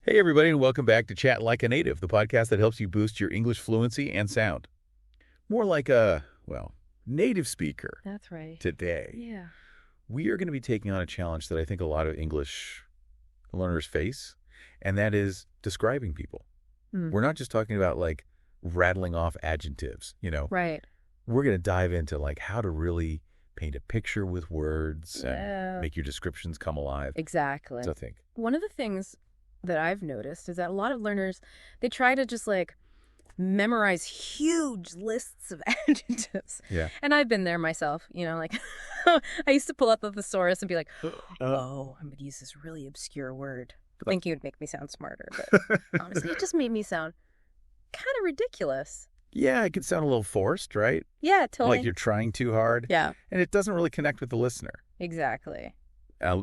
Hey, everybody, and welcome back to Chat Like a Native, the podcast that helps you boost your English fluency and sound. More like a, native speaker. That's right. Today, Yeah. we are going to be taking on a challenge that I think a lot of English learners face, and that is describing people. We're not just talking about, rattling off adjectives, Right. We're going to dive into, how to really paint a picture with words and make your descriptions come alive. Exactly. So I think. One of the things that I've noticed is that a lot of learners, they try to just memorize huge lists of adjectives. Yeah. And I've been there myself, I used to pull up the thesaurus and be like, oh, I'm going to use this really obscure word. Thinking it would make me sound smarter. But honestly, it just made me sound kind of ridiculous. Yeah, it can sound a little forced, right? Yeah, totally. Like you're trying too hard. Yeah. And it doesn't really connect with the listener. Exactly.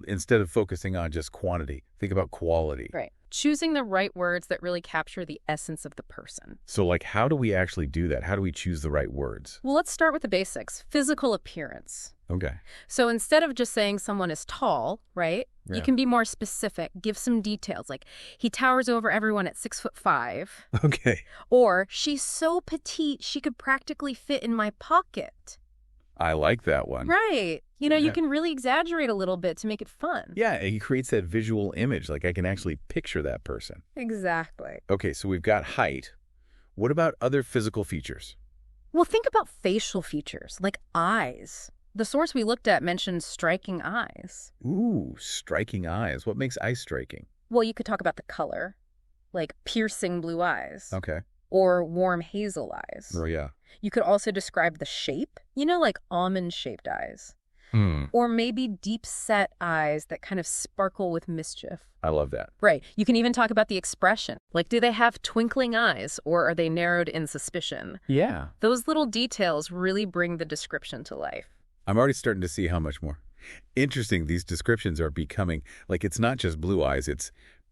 Instead of focusing on just quantity, think about quality. Right. Choosing the right words that really capture the essence of the person. So, how do we actually do that? How do we choose the right words? Well, let's start with the basics. Physical appearance. Okay. So instead of just saying someone is tall, right? Yeah. You can be more specific. Give some details, like he towers over everyone at 6'5". Okay. Or she's so petite she could practically fit in my pocket. I like that one. Right. You can really exaggerate a little bit to make it fun. Yeah, it creates that visual image. I can actually picture that person. Exactly. Okay, so we've got height. What about other physical features? Well, think about facial features, like eyes. The source we looked at mentioned striking eyes. Ooh, striking eyes. What makes eyes striking? Well, you could talk about the color, like piercing blue eyes. Okay. Or warm hazel eyes. Oh, yeah. You could also describe the shape, like almond-shaped eyes. Or maybe deep-set eyes that kind of sparkle with mischief. I love that. Right. You can even talk about the expression. Like, do they have twinkling eyes, or are they narrowed in suspicion? Yeah. Those little details really bring the description to life. I'm already starting to see how much more interesting these descriptions are becoming. It's not just blue eyes, it's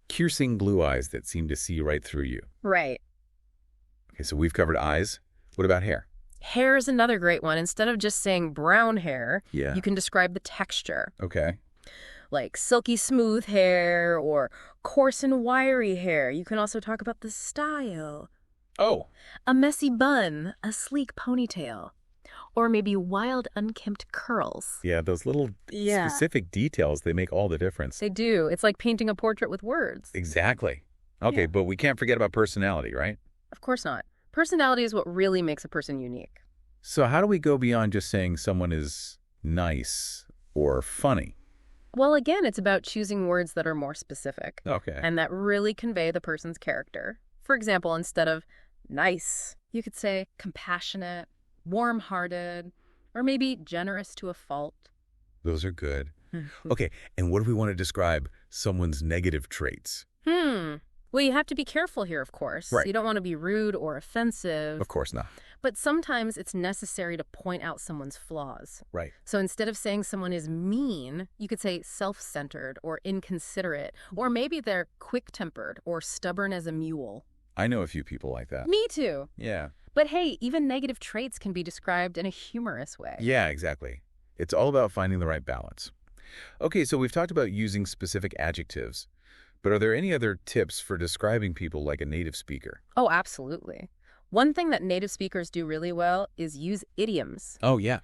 piercing blue eyes that seem to see right through you. Right. Okay, so we've covered eyes. What about hair? Hair is another great one. Instead of just saying brown hair, you can describe the texture. Okay. Like silky smooth hair or coarse and wiry hair. You can also talk about the style. Oh. A messy bun, a sleek ponytail, or maybe wild unkempt curls. Yeah, those little specific details, they make all the difference. They do. It's like painting a portrait with words. Exactly. Okay, but we can't forget about personality, right? Of course not. Personality is what really makes a person unique. So how do we go beyond just saying someone is nice or funny? Well, again, it's about choosing words that are more specific. Okay. And that really convey the person's character. For example, instead of nice, you could say compassionate, warm-hearted, or maybe generous to a fault. Those are good. Okay, and what if we want to describe someone's negative traits? Well, you have to be careful here, of course. Right. You don't want to be rude or offensive. Of course not. But sometimes it's necessary to point out someone's flaws. Right. So instead of saying someone is mean, you could say self-centered or inconsiderate, or maybe they're quick-tempered or stubborn as a mule. I know a few people like that. Me too. Yeah. But hey, even negative traits can be described in a humorous way. Yeah, exactly. It's all about finding the right balance. Okay, so we've talked about using specific adjectives, but are there any other tips for describing people like a native speaker? Oh, absolutely. One thing that native speakers do really well is use idioms. Oh, yeah.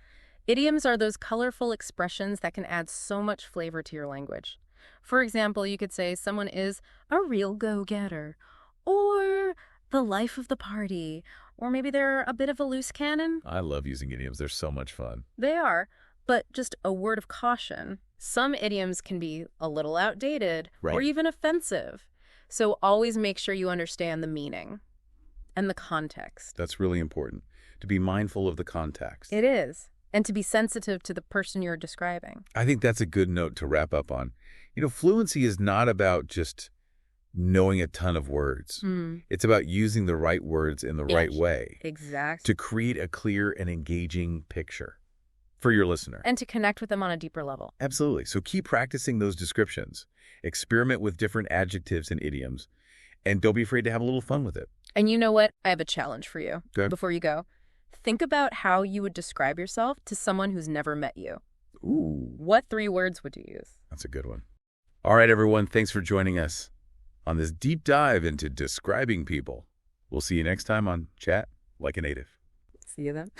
Idioms are those colorful expressions that can add so much flavor to your language. For example, you could say someone is a real go-getter, or the life of the party, or maybe they're a bit of a loose cannon. I love using idioms. They're so much fun. They are, but just a word of caution. Some idioms can be a little outdated or even offensive. So always make sure you understand the meaning and the context. That's really important, to be mindful of the context. It is, and to be sensitive to the person you're describing. I think that's a good note to wrap up on. Fluency is not about just knowing a ton of words. It's about using the right words in the right way. Exactly. To create a clear and engaging picture for your listener. And to connect with them on a deeper level. Absolutely. So keep practicing those descriptions. Experiment with different adjectives and idioms. And don't be afraid to have a little fun with it. And you know what? I have a challenge for you. Okay. Before you go. Think about how you would describe yourself to someone who's never met you. Ooh. What 3 words would you use? That's a good one. All right, everyone. Thanks for joining us on this deep dive into describing people. We'll see you next time on Chat Like a Native. See you then.